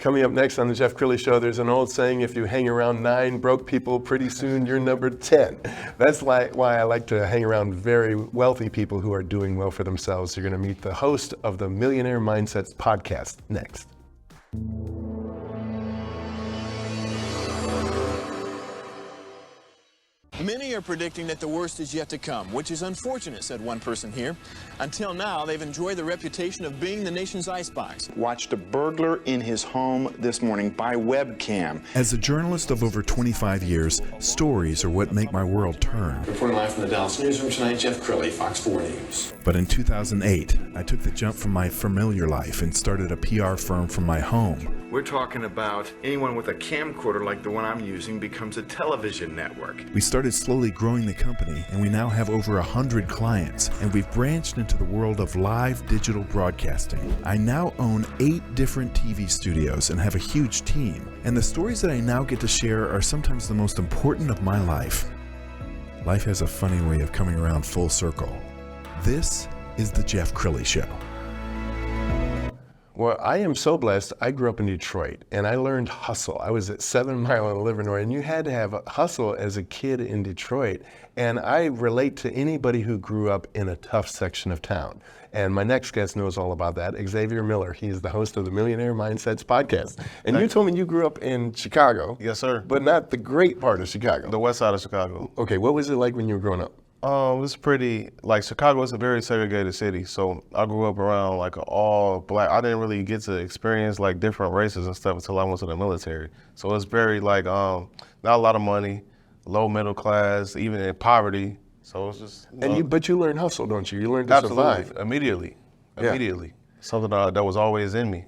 Coming up next on the Jeff Crilley Show, there's an old saying, if you hang around 9 broke people, pretty soon you're number 10. That's why I like to hang around very wealthy people who are doing well for themselves. You're going to meet the host of the Millionaire Mindsets Podcast next. Many are predicting that the worst is yet to come, which is unfortunate, said one person here. Until now, they've enjoyed the reputation of being the nation's icebox. Watched a burglar in his home this morning by webcam. As a journalist of over 25 years, stories are what make my world turn. Reporting live from the Dallas newsroom tonight, Jeff Crilley, Fox 4 News. But in 2008, I took the jump from my familiar life and started a PR firm from my home. We're talking about anyone with a camcorder like the one I'm using becomes a television network. We started slowly growing the company, and we now have over 100 clients, and we've branched into the world of live digital broadcasting. I now own 8 different TV studios and have a huge team, and the stories that I now get to share are sometimes the most important of my life. Life has a funny way of coming around full circle. This is the Jeff Crilley Show. Well, I am so blessed. I grew up in Detroit, and I learned hustle. I was at 7 Mile and Livernois, and you had to have a hustle as a kid in Detroit. And I relate to anybody who grew up in a tough section of town. And my next guest knows all about that, Xavier Miller. He is the host of the Millionaire Mindsets Podcast. And you told me you grew up in Chicago. Yes, sir. But not the great part of Chicago. The west side of Chicago. Okay, what was it like when you were growing up? It's pretty, like Chicago is a very segregated city. So I grew up around like an all black. I didn't really get to experience like different races and stuff until I went to the military. So it's very like, not a lot of money, low middle class, even in poverty. So it's just. But you learned hustle, don't you? You learned to absolutely, survive. Immediately. Yeah. Something that was always in me.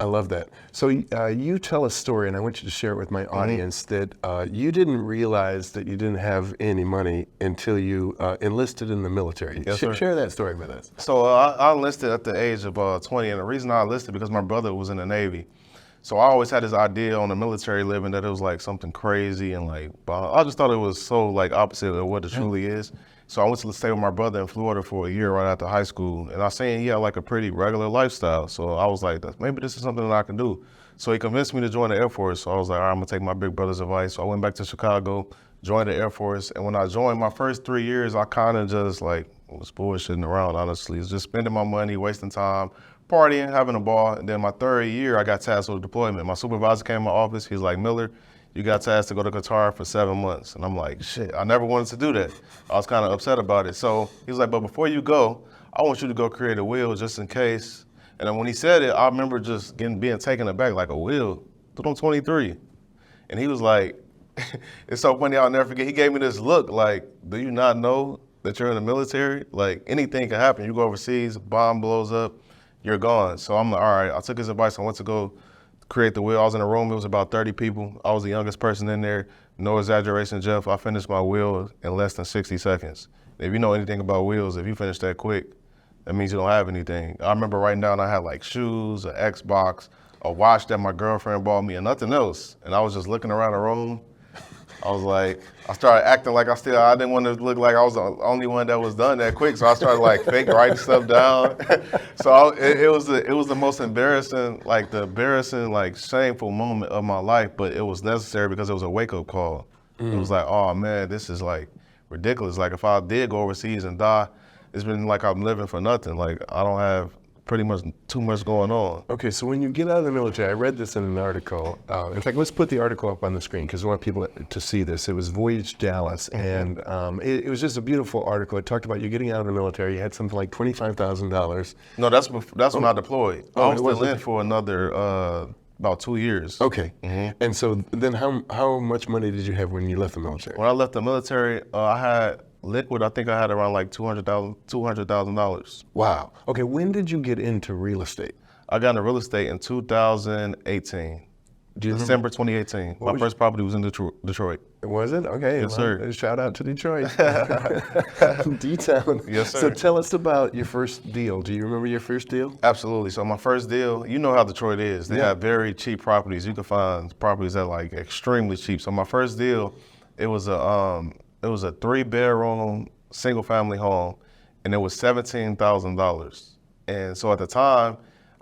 I love that. So you tell a story, and I want you to share it with my audience, that you didn't realize that you didn't have any money until you enlisted in the military. Yes, sir. Share that story with us. So I enlisted at the age of 20, and the reason I enlisted because my brother was in the Navy. So I always had this idea on the military living that it was like something crazy and like, I just thought it was so like opposite of what it truly is. So I went to stay with my brother in Florida for a year right after high school, and I seen he had like a pretty regular lifestyle. So I was like, maybe this is something that I can do. So he convinced me to join the Air Force. So I was like, all right, I'm gonna take my big brother's advice. So I went back to Chicago, joined the Air Force, and when I joined my first 3 years, I kind of just like was bullshitting around, honestly. It's just spending my money, wasting time, partying, having a ball. And then my 3rd year, I got tasked with a deployment. My supervisor came in my office. He's like, Miller, you got tasked to go to Qatar for 7 months. And I'm like, shit, I never wanted to do that. I was kind of upset about it. So he was like, but before you go, I want you to go create a will just in case. And then when he said it, I remember just being taken aback, like, a will? Dude, I'm 23. And he was like, it's so funny, I'll never forget. He gave me this look like, do you not know that you're in the military? Like, anything can happen. You go overseas, bomb blows up, you're gone. So I'm like, all right, I took his advice. I went to go create the will. I was in a room, it was about 30 people. I was the youngest person in there. No exaggeration, Jeff. I finished my will in less than 60 seconds. If you know anything about wills, if you finish that quick, that means you don't have anything. I remember writing down I had like shoes, an Xbox, a watch that my girlfriend bought me, and nothing else. And I was just looking around the room. I was like, I started acting like I didn't want to look like I was the only one that was done that quick. So I started like fake writing stuff down. So it was the most embarrassing, like shameful moment of my life, but it was necessary because it was a wake up call. It was like, oh man, this is like ridiculous. Like if I did go overseas and die, it's been like I'm living for nothing. Like I don't have pretty much too much going on. Okay, so when you get out of the military, I read this in an article. In fact, let's put the article up on the screen because I want people to see this. It was Voyage Dallas, and it was just a beautiful article. It talked about you getting out of the military. You had something like $25,000. No, that's when I deployed. I was still in for another about 2 years. Okay, and so then how much money did you have when you left the military? When I left the military, I had liquid, I think I had around like $200,000. Wow. Okay, when did you get into real estate? I got into real estate in 2018. December 2018. My first property was in Detroit. Was it? Okay. Yes, sir. Shout out to Detroit. D-Town. Yes, sir. So tell us about your first deal. Do you remember your first deal? Absolutely. So my first deal, you know how Detroit is. They have very cheap properties. You can find properties that are like extremely cheap. So my first deal, it was a 3-bedroom single family home, and it was $17,000. And so at the time,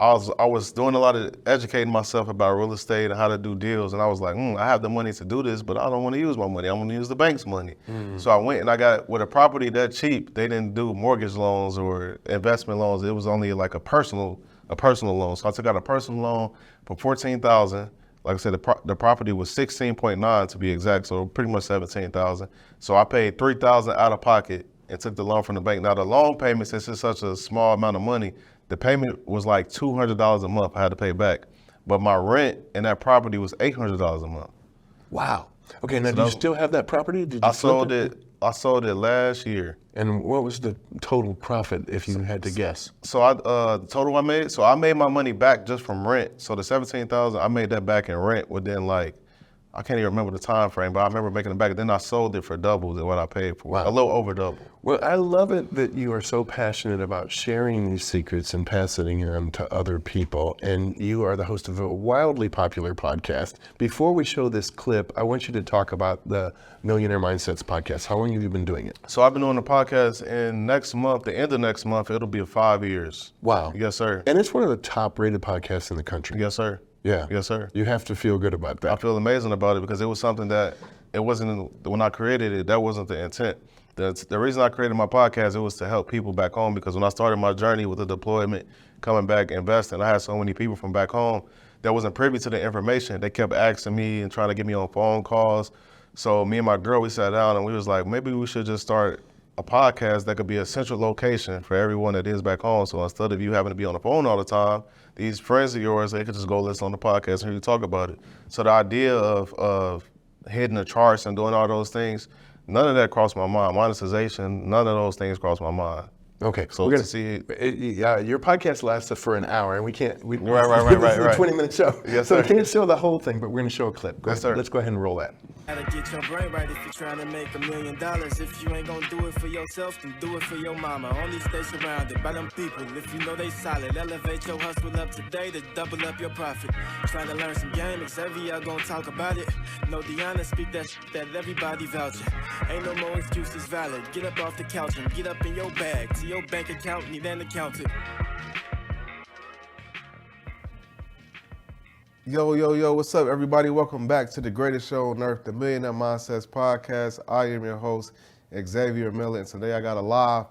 I was doing a lot of educating myself about real estate and how to do deals, and I was like, I have the money to do this, but I don't want to use my money. I want to use the bank's money. So I went and I got, with a property that cheap, they didn't do mortgage loans or investment loans. It was only like a personal loan. So I took out a personal loan for $14,000. Like I said, the property was 16.9 to be exact, so pretty much 17,000. So I paid $3,000 out of pocket and took the loan from the bank. Now the loan payment, since it's such a small amount of money, the payment was like $200 a month I had to pay back. But my rent in that property was $800 a month. Wow. Okay, now do you still have that property? Did you I sold it last year. And what was the total profit, if you had to guess? So the total I made my money back just from rent. So the $17,000, I made that back in rent within like, I can't even remember the time frame, but I remember making it back. Then I sold it for double than what I paid for. Wow. A little over double. Well, I love it that you are so passionate about sharing these secrets and passing them to other people. And you are the host of a wildly popular podcast. Before we show this clip, I want you to talk about the Millionaire Mindsets Podcast. How long have you been doing it? So I've been doing the podcast, and next month, the end of next month, it'll be 5 years. Wow. Yes, sir. And it's one of the top rated podcasts in the country. Yes, sir. Yeah. Yes, sir. You have to feel good about that. I feel amazing about it because it was something that it wasn't, when I created it, that wasn't the intent. The reason I created my podcast, it was to help people back home, because when I started my journey with the deployment, coming back, investing, I had so many people from back home that wasn't privy to the information. They kept asking me and trying to get me on phone calls. So me and my girl, we sat down and we was like, maybe we should just start a podcast that could be a central location for everyone that is back home. So instead of you having to be on the phone all the time, these friends of yours, they could just go listen on the podcast and hear you talk about it. So the idea of hitting the charts and doing all those things, none of that crossed my mind. Monetization, none of those things crossed my mind. Okay, So we're to gonna see your podcast lasted for an hour, and we can't. Right. This is a 20-minute show, Yes, so we sir. can't show the whole thing, but we're gonna show a clip. Yes, sir. Let's go ahead and roll that. Gotta get your brain right if you're trying to make $1 million. If you ain't gonna do it for yourself, then do it for your mama. Only stay surrounded by them people if you know they solid. Elevate your hustle up today to double up your profit. Trying to learn some game, Xavier gonna talk about it. No Deanna, speak that everybody vouching. Ain't no more excuses valid. Get up off the couch and get up in your bag. To your bank account, need an accountant. Yo, what's up, everybody? Welcome back to the greatest show on earth, the Millionaire Mindsets Podcast. I am your host, Xavier Miller, and today I got a live,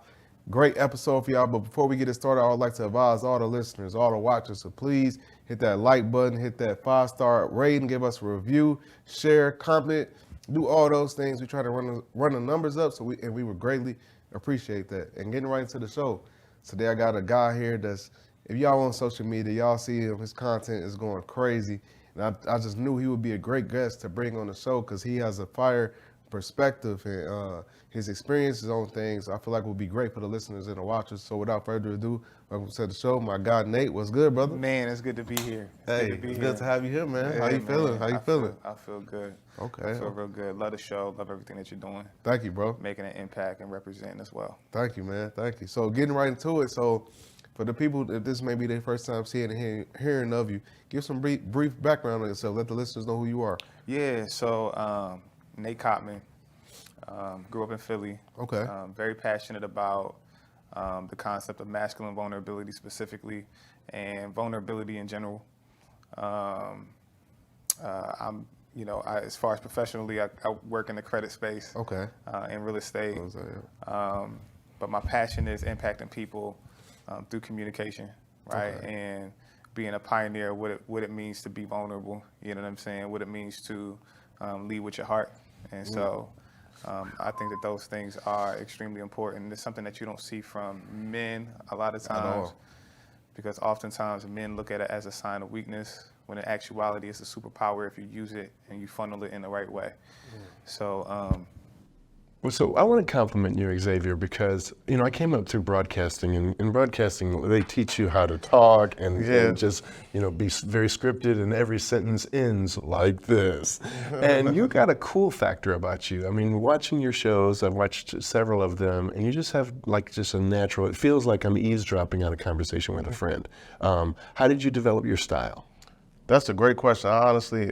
great episode for y'all. But before we get it started, I would like to advise all the listeners, all the watchers, so please hit that like button, hit that 5-star rating, give us a review, share, comment, do all those things. We try to run the numbers up, so we would greatly appreciate that. And getting right into the show, today I got a guy here that's, if y'all on social media, y'all see him, his content is going crazy. And I just knew he would be a great guest to bring on the show because he has a fire perspective and his experiences on things. I feel like would be great for the listeners and the watchers. So without further ado, welcome to the show. My guy, Nate. What's good, brother? Man, it's good to be here. It's good to have you here, man. Yeah, How you feeling? How you feeling? I feel good. Okay. I feel real good. Love the show. Love everything that you're doing. Thank you, bro. Making an impact and representing as well. Thank you, man. Thank you. So getting right into it. So for the people, if this may be their first time seeing and hearing of you, give some brief background on yourself. Let the listeners know who you are. Yeah, so Nate Cotman, grew up in Philly. Okay. Very passionate about the concept of masculine vulnerability specifically and vulnerability in general. As far as professionally, I work in the credit space. Okay. In real estate. But my passion is impacting people through communication, right? Okay. And being a pioneer, what it means to be vulnerable, you know what I'm saying? What it means to lead with your heart. And so I think that those things are extremely important. It's something that you don't see from men a lot of times because oftentimes men look at it as a sign of weakness when in actuality it's a superpower if you use it and you funnel it in the right way. So So I want to compliment you, Xavier, because, I came up through broadcasting, and in broadcasting, they teach you how to talk and just, be very scripted, and every sentence ends like this. And you got a cool factor about you. I mean, watching your shows, I've watched several of them, and you just have just a natural, it feels like I'm eavesdropping on a conversation with a friend. How did you develop your style? That's a great question. Honestly,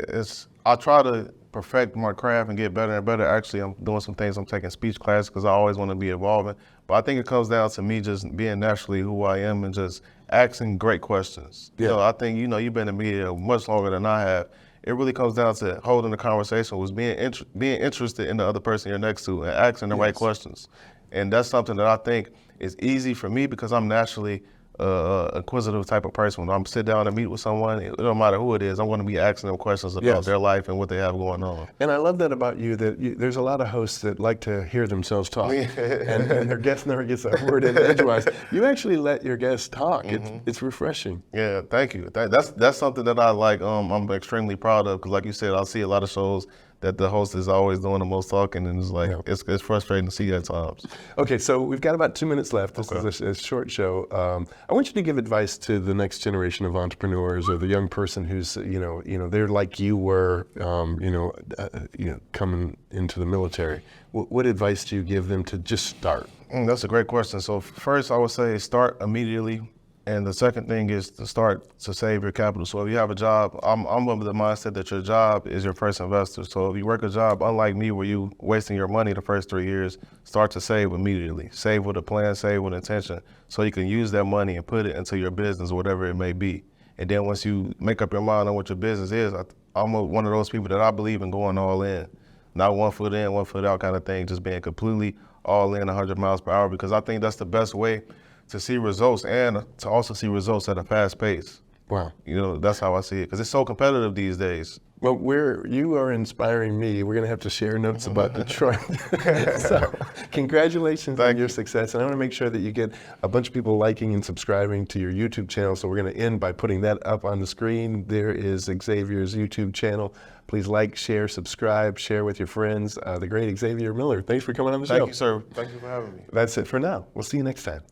I try to perfect my craft and get better and better. Actually, I'm doing some things. I'm taking speech classes because I always want to be evolving. But I think it comes down to me just being naturally who I am and just asking great questions. Yeah. You know, I think, you know, you've been in media much longer than I have. It really comes down to holding the conversation, was being interested in the other person you're next to and asking the right questions. And that's something that I think is easy for me because I'm naturally inquisitive type of person. When I'm sit down and meet with someone, it don't matter who it is, I want to be asking them questions about their life and what they have going on. And I love that about you, that there's a lot of hosts that like to hear themselves talk, and their guest never gets a word in edgewise. You actually let your guests talk. It's refreshing. Yeah, thank you. That's something that I like. I'm extremely proud of because, like you said, I see a lot of shows that the host is always doing the most talking, and it's like it's frustrating to see at times. Okay, so we've got about 2 minutes left. This is a short show. I want you to give advice to the next generation of entrepreneurs or the young person who's they're like you were, coming into the military. What advice do you give them to just start? That's a great question. So first, I would say start immediately. And the second thing is to start to save your capital. So if you have a job, I'm of the mindset that your job is your first investor. So if you work a job, unlike me, where you wasting your money the first 3 years, start to save immediately. Save with a plan, save with intention, so you can use that money and put it into your business, whatever it may be. And then once you make up your mind on what your business is, I'm one of those people that I believe in going all in. Not 1 foot in, 1 foot out kind of thing, just being completely all in 100 miles per hour, because I think that's the best way to see results and to also see results at a fast pace. Wow. You know, that's how I see it, because it's so competitive these days. Well, you are inspiring me. We're going to have to share notes about Detroit. So, congratulations on your success. And I want to make sure that you get a bunch of people liking and subscribing to your YouTube channel. So we're going to end by putting that up on the screen. There is Xavier's YouTube channel. Please like, share, subscribe, share with your friends. The great Xavier Miller. Thanks for coming on the show. Thank you, sir. Thank you for having me. That's it for now. We'll see you next time.